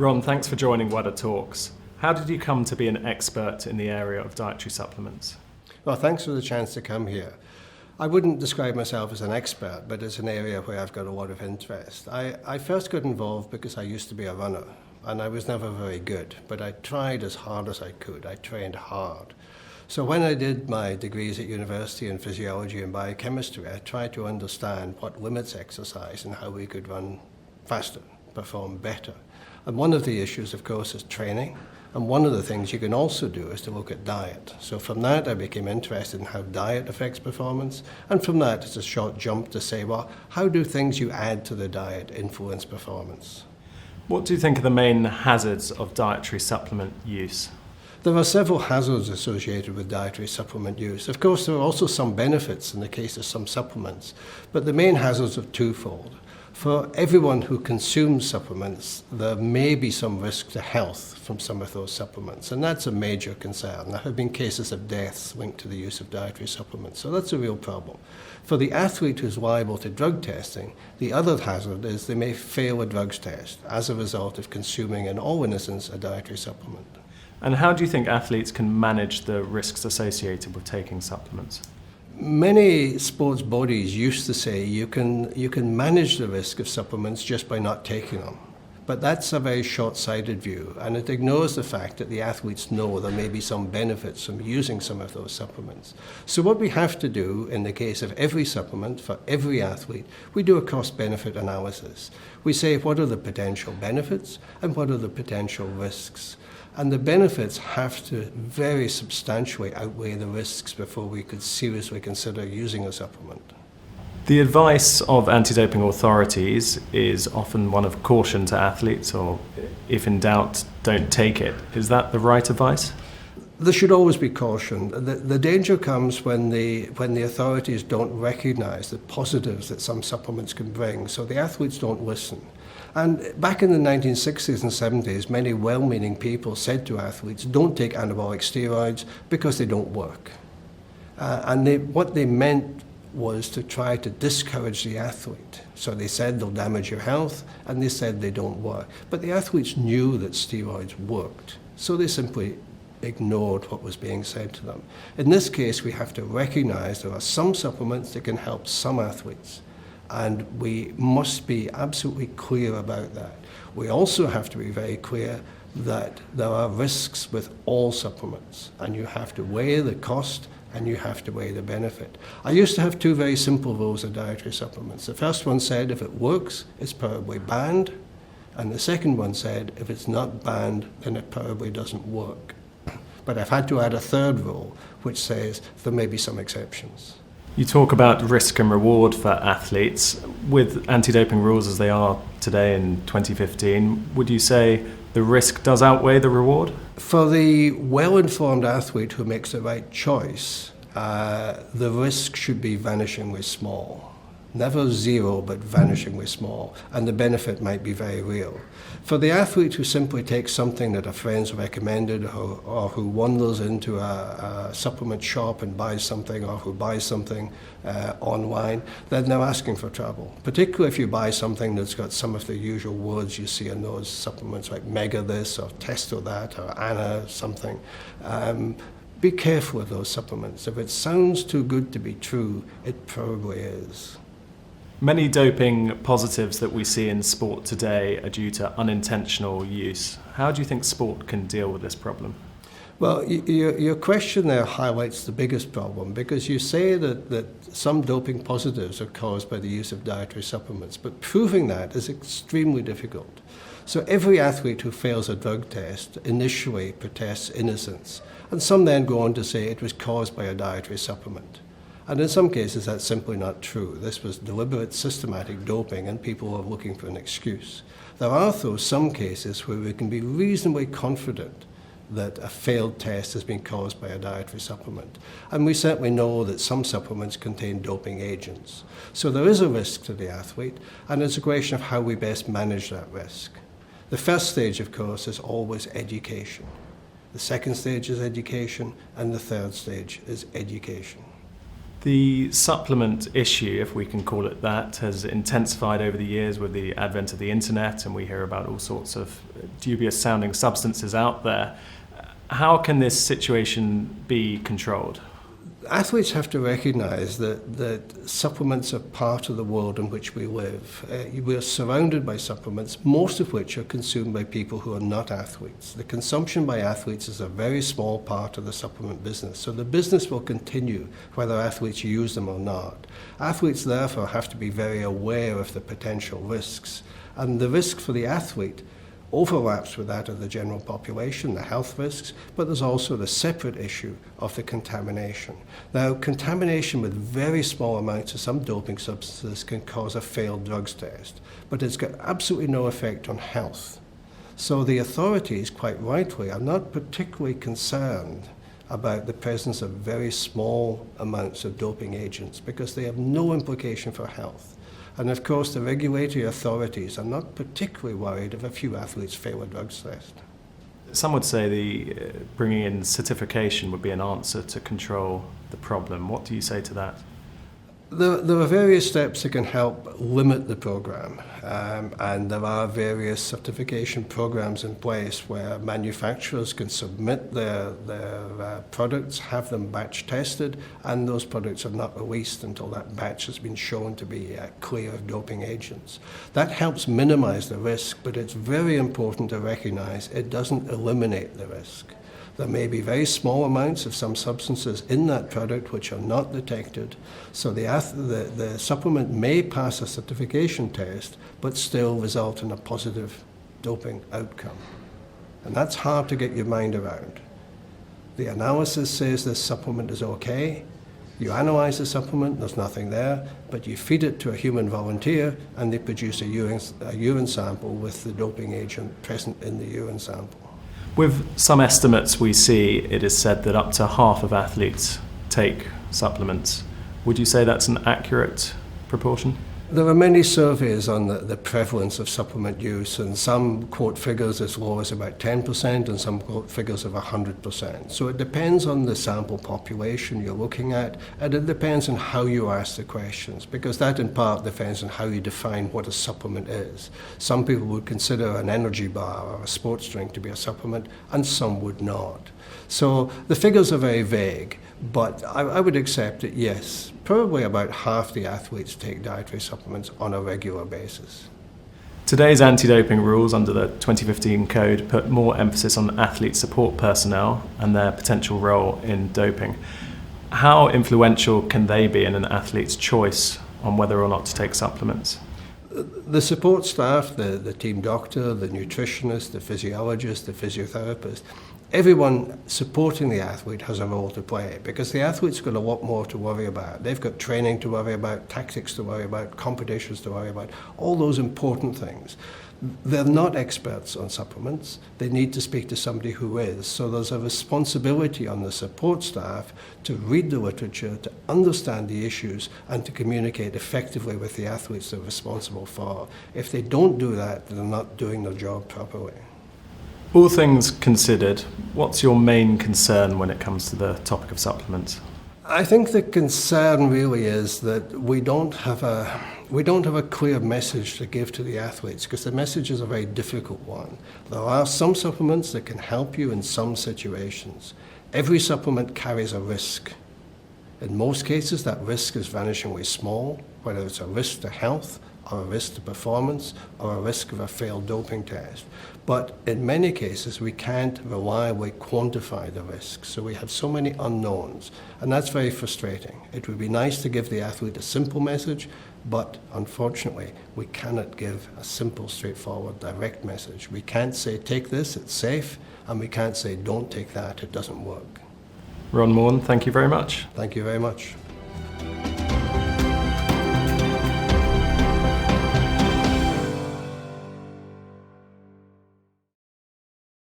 Ron, thanks for joining WADA Talks. How did you come to be an expert in the area of dietary supplements? Well, thanks for the chance to come here. I wouldn't describe myself as an expert, but it's an area where I've got a lot of interest. I first got involved because I used to be a runner, and I was never very good, but I tried as hard as I could. I trained hard. So when I did my degrees at university in physiology and biochemistry, I tried to understand what limits exercise and how we could run faster, perform better. And one of the issues, of course, is training. And one of the things you can also do is to look at diet. So from that, I became interested in how diet affects performance. And from that, it's a short jump to say, well, how do things you add to the diet influence performance? What do you think are the main hazards of dietary supplement use? There are several hazards associated with dietary supplement use. Of course, there are also some benefits in the case of some supplements, but the main hazards are twofold. For everyone who consumes supplements, there may be some risk to health from some of those supplements, and that's a major concern. There have been cases of deaths linked to the use of dietary supplements, so that's a real problem. For the athlete who's liable to drug testing, the other hazard is they may fail a drugs test as a result of consuming, in all innocence, a dietary supplement. And how do you think athletes can manage the risks associated with taking supplements? Many sports bodies used to say you can manage the risk of supplements just by not taking them. But that's a very short-sighted view, and it ignores the fact that the athletes know there may be some benefits from using some of those supplements. So what we have to do in the case of every supplement for every athlete, we do a cost-benefit analysis. We say what are the potential benefits and what are the potential risks. And the benefits have to very substantially outweigh the risks before we could seriously consider using a supplement. The advice of anti-doping authorities is often one of caution to athletes, or if in doubt, don't take it. Is that the right advice? There should always be caution. The danger comes when the authorities don't recognize the positives that some supplements can bring, so the athletes don't listen. And back in the 1960s and 70s, many well-meaning people said to athletes, don't take anabolic steroids because they don't work. What they meant was to try to discourage the athlete. So they said they'll damage your health, and they said they don't work. But the athletes knew that steroids worked, so they simply ignored what was being said to them. In this case, we have to recognize there are some supplements that can help some athletes. And we must be absolutely clear about that. We also have to be very clear that there are risks with all supplements, and you have to weigh the cost and you have to weigh the benefit. I used to have two very simple rules of dietary supplements. The first one said if it works, it's probably banned, and the second one said if it's not banned, then it probably doesn't work. But I've had to add a third rule, which says there may be some exceptions. You talk about risk and reward for athletes. With anti-doping rules as they are today in 2015, would you say the risk does outweigh the reward? For the well-informed athlete who makes the right choice, the risk should be vanishingly small. Never zero, but vanishingly small, and the benefit might be very real. For the athlete who simply takes something that a friend's recommended or who wanders into a supplement shop and buys something, or who buys something online, then they're asking for trouble. Particularly if you buy something that's got some of the usual words you see in those supplements like mega this or testo that or ana something. Be careful with those supplements. If it sounds too good to be true, it probably is. Many doping positives that we see in sport today are due to unintentional use. How do you think sport can deal with this problem? Well, your question there highlights the biggest problem, because you say that some doping positives are caused by the use of dietary supplements, but proving that is extremely difficult. So every athlete who fails a drug test initially protests innocence, and some then go on to say it was caused by a dietary supplement. And in some cases, that's simply not true. This was deliberate, systematic doping, and people are looking for an excuse. There are, though, some cases where we can be reasonably confident that a failed test has been caused by a dietary supplement. And we certainly know that some supplements contain doping agents. So there is a risk to the athlete, and it's a question of how we best manage that risk. The first stage, of course, is always education. The second stage is education, and the third stage is education. The supplement issue, if we can call it that, has intensified over the years with the advent of the internet, and we hear about all sorts of dubious sounding substances out there. How can this situation be controlled? Athletes have to recognise that supplements are part of the world in which we live. We are surrounded by supplements, most of which are consumed by people who are not athletes. The consumption by athletes is a very small part of the supplement business, so the business will continue whether athletes use them or not. Athletes therefore have to be very aware of the potential risks, and the risk for the athlete overlaps with that of the general population, the health risks, but there's also the separate issue of the contamination. Now, contamination with very small amounts of some doping substances can cause a failed drugs test, but it's got absolutely no effect on health. So the authorities, quite rightly, are not particularly concerned about the presence of very small amounts of doping agents because they have no implication for health. And of course, the regulatory authorities are not particularly worried if a few athletes fail a drugs test. Some would say bringing in certification would be an answer to control the problem. What do you say to that? There are various steps that can help limit the program, and there are various certification programs in place where manufacturers can submit their products, have them batch tested, and those products are not released until that batch has been shown to be clear of doping agents. That helps minimize the risk, but it's very important to recognize it doesn't eliminate the risk. There may be very small amounts of some substances in that product which are not detected, so the supplement may pass a certification test but still result in a positive doping outcome. And that's hard to get your mind around. The analysis says this supplement is okay, you analyze the supplement, there's nothing there, but you feed it to a human volunteer and they produce a urine sample with the doping agent present in the urine sample. With some estimates we see, it is said that up to half of athletes take supplements. Would you say that's an accurate proportion? There are many surveys on the prevalence of supplement use, and some quote figures as low as about 10% and some quote figures of 100%. So it depends on the sample population you're looking at, and it depends on how you ask the questions, because that in part depends on how you define what a supplement is. Some people would consider an energy bar or a sports drink to be a supplement, and some would not. So the figures are very vague, but I would accept that, yes, probably about half the athletes take dietary supplements on a regular basis. Today's anti-doping rules under the 2015 code put more emphasis on athlete support personnel and their potential role in doping. How influential can they be in an athlete's choice on whether or not to take supplements? The support staff, the team doctor, the nutritionist, the physiologist, the physiotherapist, everyone supporting the athlete has a role to play because the athlete's got a lot more to worry about. They've got training to worry about, tactics to worry about, competitions to worry about, all those important things. They're not experts on supplements. They need to speak to somebody who is. So there's a responsibility on the support staff to read the literature, to understand the issues, and to communicate effectively with the athletes they're responsible for. If they don't do that, they're not doing their job properly. All things considered, what's your main concern when it comes to the topic of supplements? I think the concern really is that we don't have a clear message to give to the athletes because the message is a very difficult one. There are some supplements that can help you in some situations. Every supplement carries a risk. In most cases, that risk is vanishingly small, whether it's a risk to health, or a risk to performance, or a risk of a failed doping test. But in many cases, we can't reliably quantify the risk. So we have so many unknowns, and that's very frustrating. It would be nice to give the athlete a simple message, but unfortunately, we cannot give a simple, straightforward, direct message. We can't say, take this, it's safe, and we can't say, don't take that, it doesn't work. Ron Maughan, thank you very much. Thank you very much.